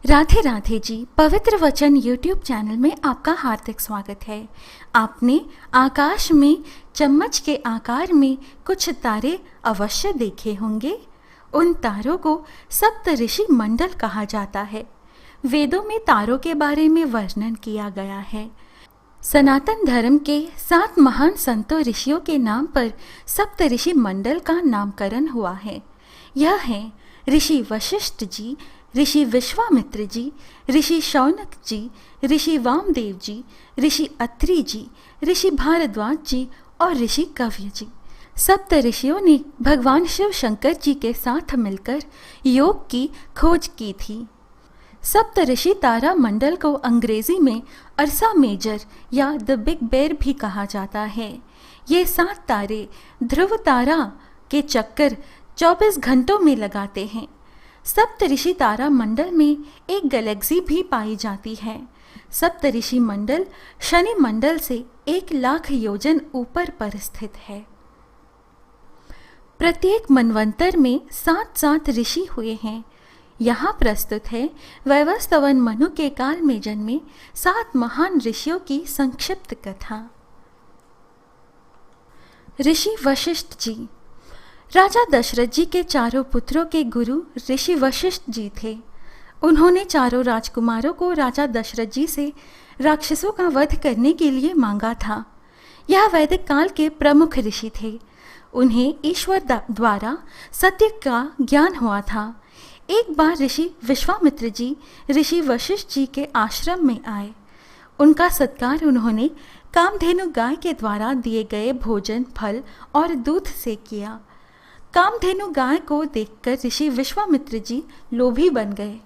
राधे राधे जी। पवित्र वचन YouTube channel में आपका हार्दिक स्वागत है। आपने आकाश में चम्मच के आकार में कुछ तारे अवश्य देखे होंगे। उन तारों को सप्तऋषि मंडल कहा जाता है। वेदों में तारों के बारे में वर्णन किया गया है। सनातन धर्म के 7 महान संतों ऋषियों के नाम पर सप्तऋषि मंडल का नामकरण हुआ है। यह है ऋषि वशिष्ठ जी, ऋषि विश्वामित्र जी, ऋषि शौनक जी, ऋषि वामदेव जी, ऋषि अत्रि जी, ऋषि भारद्वाज जी और ऋषि कव्य जी। सप्त ऋषियों ने भगवान शिव शंकर जी के साथ मिलकर योग की खोज की थी। सप्त ऋषि तारा मंडल को अंग्रेजी में अर्सा मेजर या द बिग बेर भी कहा जाता है। ये 7 तारे ध्रुव तारा के चक्कर 24 घंटों में लगाते हैं। सप्तऋषि तारा मंडल में एक गैलेक्सी भी पाई जाती है। सप्तऋषि मंडल शनि मंडल से 1 लाख योजन ऊपर पर स्थित है। प्रत्येक मनवंतर में 7 ऋषि हुए हैं। यहाँ प्रस्तुत है वैवस्वत मनु के काल में जन्मे 7 महान ऋषियों की संक्षिप्त कथा। ऋषि वशिष्ठ जी। राजा दशरथ जी के चारों पुत्रों के गुरु ऋषि वशिष्ठ जी थे। उन्होंने चारों राजकुमारों को राजा दशरथ जी से राक्षसों का वध करने के लिए मांगा था। यह वैदिक काल के प्रमुख ऋषि थे। उन्हें ईश्वर द्वारा सत्य का ज्ञान हुआ था। एक बार ऋषि विश्वामित्र जी ऋषि वशिष्ठ जी के आश्रम में आए। उनका सत्कार उन्होंने कामधेनु गाय के द्वारा दिए गए भोजन, फल और दूध से किया। कामधेनु गाय को देखकर ऋषि विश्वामित्र जी लोभी बन गए।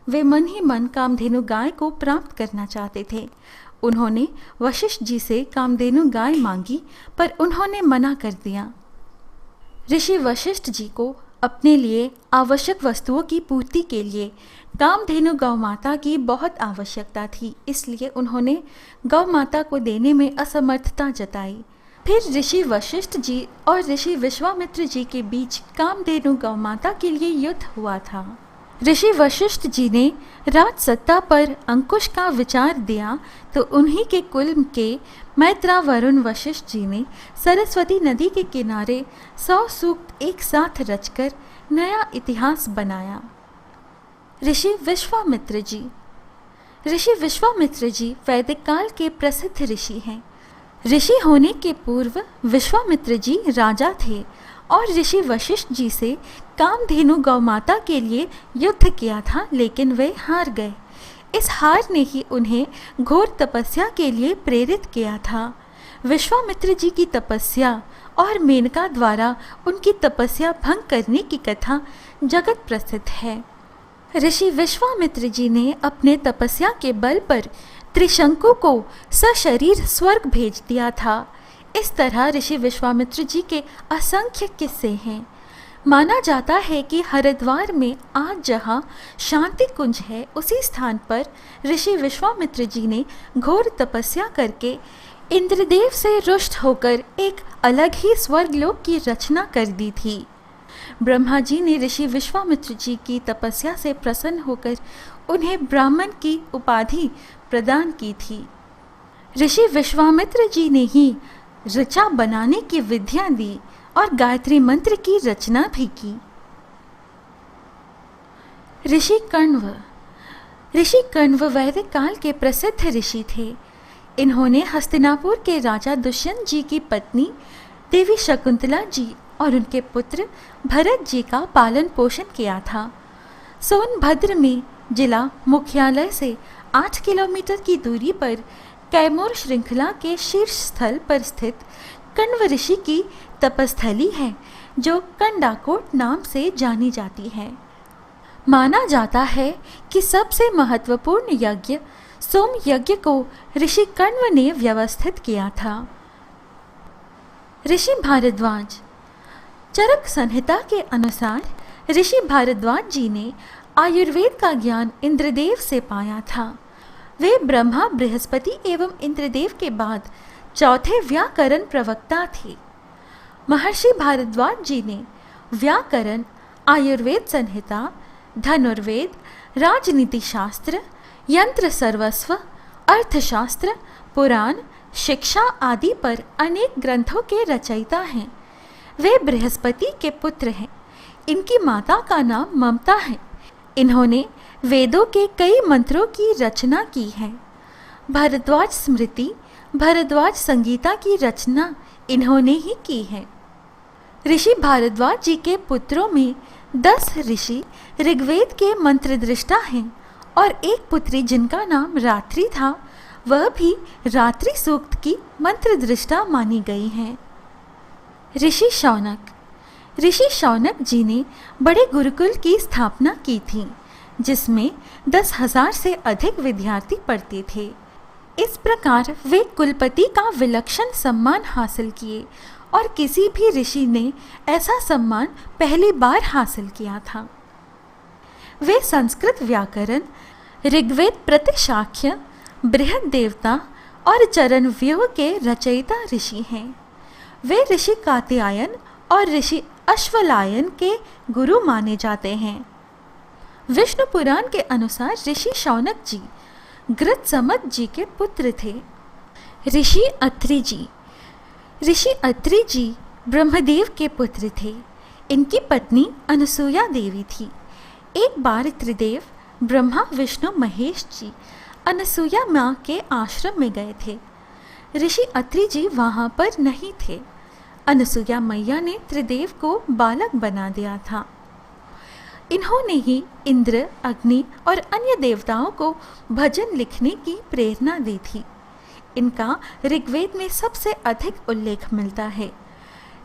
वे मन ही मन कामधेनु गाय को प्राप्त करना चाहते थे। उन्होंने वशिष्ठ जी से कामधेनु गाय मांगी, पर उन्होंने मना कर दिया। ऋषि वशिष्ठ जी को अपने लिए आवश्यक वस्तुओं की पूर्ति के लिए कामधेनु गौ माता की बहुत आवश्यकता थी, इसलिए उन्होंने गौ माता को देने में असमर्थता जताई। फिर ऋषि वशिष्ठ जी और ऋषि विश्वामित्र जी के बीच कामधेनु गौ माता के लिए युद्ध हुआ था। ऋषि वशिष्ठ जी ने राज सत्ता पर अंकुश का विचार दिया तो उन्हीं के कुल के मैत्रा वरुण वशिष्ठ जी ने सरस्वती नदी के किनारे 100 सूक्त एक साथ रचकर नया इतिहास बनाया। ऋषि विश्वामित्र जी। ऋषि विश्वामित्र जी वैदिक काल के प्रसिद्ध ऋषि हैं। ऋषि होने के पूर्व विश्वामित्र जी राजा थे और ऋषि वशिष्ठ जी से कामधेनु गौ माता के लिए युद्ध किया था, लेकिन वे हार गए। इस हार ने ही उन्हें घोर तपस्या के लिए प्रेरित किया था। विश्वामित्र जी की तपस्या और मेनका द्वारा उनकी तपस्या भंग करने की कथा जगत प्रसिद्ध है। ऋषि विश्वामित्र जी ने अपने तपस्या के बल पर त्रिशंकु को सशरीर स्वर्ग भेज दिया था। इस तरह ऋषि विश्वामित्र जी के असंख्य किस्से हैं। माना जाता है कि हरिद्वार में आज जहाँ शांति कुंज है, उसी स्थान पर ऋषि विश्वामित्र जी ने घोर तपस्या करके इंद्रदेव से रुष्ट होकर एक अलग ही स्वर्गलोक की रचना कर दी थी। ब्रह्मा जी ने ऋषि विश्वामित्र जी की तपस्या से प्रसन्न होकर उन्हें ब्राह्मण की उपाधि प्रदान की थी। ऋषि विश्वामित्र जी ने ही ऋचा बनाने की विद्या दी और गायत्री मंत्र की रचना भी की। ऋषि कण्व। ऋषि कण्व वैदिक काल के प्रसिद्ध ऋषि थे। इन्होंने हस्तिनापुर के राजा दुष्यंत जी की पत्नी देवी शकुंतला जी और उनके पुत्र भरत जी का पालन पोषण किया था। सोनभद्र में जिला मुख्यालय से 8 किलोमीटर की दूरी पर कैमूर श्रृंखला के शीर्ष स्थल पर स्थित कण्व ऋषि की तपस्थली है, जो कंडाकोट नाम से जानी जाती है। माना जाता है कि सबसे महत्वपूर्ण यज्ञ सोम यज्ञ को ऋषि कण्व ने व्यवस्थित किया था। ऋषि भारद्वाज। चरक संहिता के अनुसार ऋषि भारद्वाज जी ने आयुर्वेद का ज्ञान इंद्रदेव से पाया था। वे ब्रह्मा, बृहस्पति एवं इंद्रदेव के बाद चौथे व्याकरण प्रवक्ता थे। महर्षि भारद्वाज जी ने व्याकरण, आयुर्वेद संहिता, धनुर्वेद, राजनीति शास्त्र, यंत्र सर्वस्व, अर्थशास्त्र, पुराण, शिक्षा आदि पर अनेक ग्रंथों के रचयिता हैं। वे बृहस्पति के पुत्र हैं। इनकी माता का नाम ममता है। इन्होंने वेदों के कई मंत्रों की रचना की है। भारद्वाज स्मृति, भारद्वाज संगीता की रचना इन्होंने ही की है। ऋषि भारद्वाज जी के पुत्रों में 10 ऋषि ऋग्वेद के मंत्रदृष्टा हैं और एक पुत्री जिनका नाम रात्रि था, वह भी रात्रि सूक्त की मंत्रदृष्टा मानी गई हैं। ऋषि शौनक जी ने बड़े गुरुकुल की स्थापना की थी, जिसमें 10,000 से अधिक विद्यार्थी पढ़ते थे। इस प्रकार वे कुलपति का विलक्षण सम्मान हासिल किए और किसी भी ऋषि ने ऐसा सम्मान पहली बार हासिल किया था। वे संस्कृत व्याकरण, ऋग्वेद प्रतिशाख्य, बृहद देवता और चरण व्यूह के रचयिता ऋषि हैं। वे ऋषि कात्यायन और ऋषि अश्वलायन के गुरु माने जाते हैं। विष्णु पुराण के अनुसार ऋषि शौनक जी गृत्समत जी के पुत्र थे। ऋषि अत्रि जी ब्रह्मदेव के पुत्र थे। इनकी पत्नी अनसुया देवी थी। एक बार त्रिदेव ब्रह्मा, विष्णु, महेश जी अनसुया माँ के आश्रम में गए थे। ऋषि अत्रि जी वहाँ पर नहीं थे। अनसुया मैया ने त्रिदेव को बालक बना दिया था। इन्होंने ही इंद्र, अग्नि और अन्य देवताओं को भजन लिखने की प्रेरणा दी थी। इनका ऋग्वेद में सबसे अधिक उल्लेख मिलता है।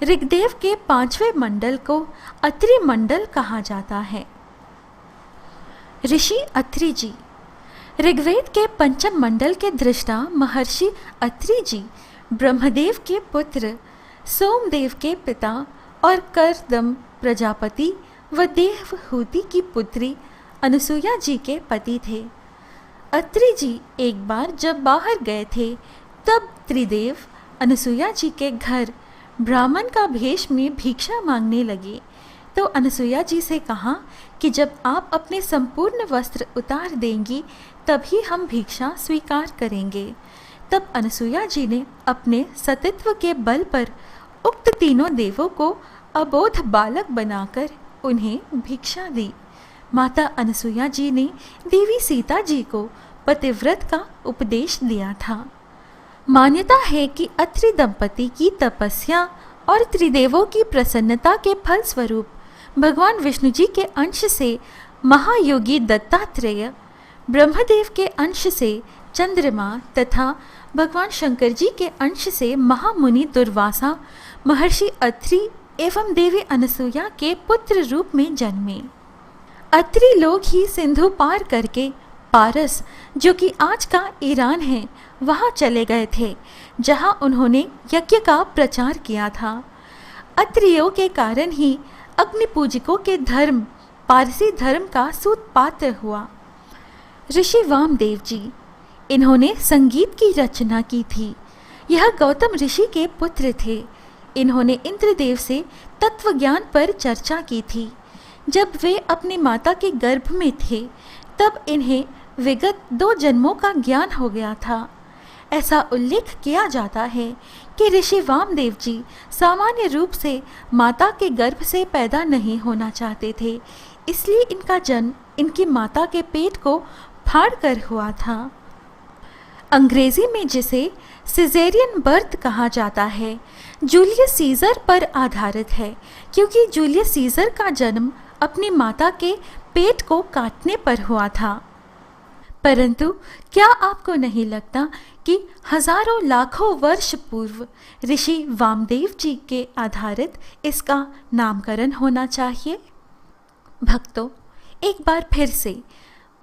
ऋग्वेद के 5वें मंडल को अत्रि मंडल कहा जाता है। ऋषि अत्रि जी ऋग्वेद के 5म मंडल के दृष्टा महर्षि अत्रि जी ब्रह्मदेव के पुत्र, सोमदेव के पिता और करदम प्रजापति व देवहूति की पुत्री अनसुया जी के पति थे। अत्रि जी एक बार जब बाहर गए थे, तब त्रिदेव अनसुया जी के घर ब्राह्मण का भेष में भिक्षा मांगने लगे। तो अनसुया जी से कहा कि जब आप अपने संपूर्ण वस्त्र उतार देंगी तभी हम भिक्षा स्वीकार करेंगे। तब अनसुया जी ने अपने सतीत्व के बल पर उक्त तीनों देवों को अबोध बालक बनाकर उन्हें भिक्षा दी। माता अनसुया जी ने देवी सीता जी को पतिव्रत का उपदेश दिया था। मान्यता है कि अत्रि दंपति की तपस्या और त्रिदेवों की प्रसन्नता के फलस्वरूप भगवान विष्णु जी के अंश से महायोगी दत्तात्रेय, ब्रह्मदेव के अंश से चंद्रमा तथा भगवान शंकर जी के अंश से महामुनि दुर्वासा महर्षि अत्रि एवं देवी अनसुया के पुत्र रूप में जन्मे। अत्रि लोग ही सिंधु पार करके पारस, जो कि आज का ईरान है, वहाँ चले गए थे, जहाँ उन्होंने यज्ञ का प्रचार किया था। अत्रियों के कारण ही अग्निपूजकों के धर्म पारसी धर्म का सूत्रपात हुआ। ऋषि वामदेव जी, इन्होंने संगीत की रचना की थी। यह गौतम ऋषि के पुत्र थे। इन्होंने इंद्रदेव से तत्व ज्ञान पर चर्चा की थी। जब वे अपनी माता के गर्भ में थे, तब इन्हें विगत 2 जन्मों का ज्ञान हो गया था। ऐसा उल्लेख किया जाता है कि ऋषि वामदेव जी सामान्य रूप से माता के गर्भ से पैदा नहीं होना चाहते थे, इसलिए इनका जन्म इनकी माता के पेट को फाड़कर हुआ था। अंग्रेजी में जिसे सिजेरियन बर्थ कहा जाता है, जूलियस सीजर पर आधारित है, क्योंकि जूलियस सीजर का जन्म अपनी माता के पेट को काटने पर हुआ था। परंतु क्या आपको नहीं लगता कि हजारों लाखों वर्ष पूर्व ऋषि वामदेव जी के आधारित इसका नामकरण होना चाहिए? भक्तों, एक बार फिर से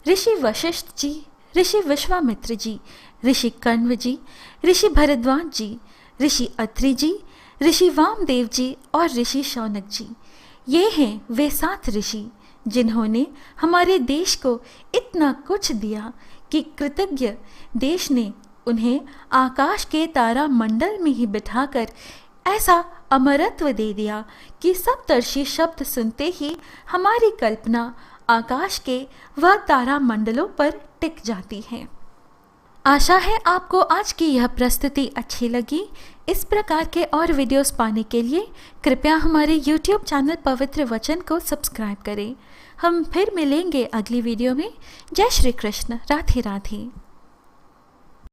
ऋषि वशिष्ठ जी, ऋषि विश्वामित्र जी, ऋषि कण्व जी, ऋषि भरद्वाज जी, ऋषि अत्रि जी, ऋषि वामदेव जी और ऋषि शौनक जी, ये हैं वे 7 ऋषि जिन्होंने हमारे देश को इतना कुछ दिया कि कृतज्ञ देश ने उन्हें आकाश के तारा मंडल में ही बिठाकर ऐसा अमरत्व दे दिया कि सप्तर्षि शब्द सुनते ही हमारी कल्पना आकाश के व तारा मंडलों पर टिक जाती हैं। आशा है आपको आज की यह प्रस्तुति अच्छी लगी। इस प्रकार के और वीडियोस पाने के लिए कृपया हमारे YouTube चैनल पवित्र वचन को सब्सक्राइब करें। हम फिर मिलेंगे अगली वीडियो में। जय श्री कृष्ण। राधे राधे।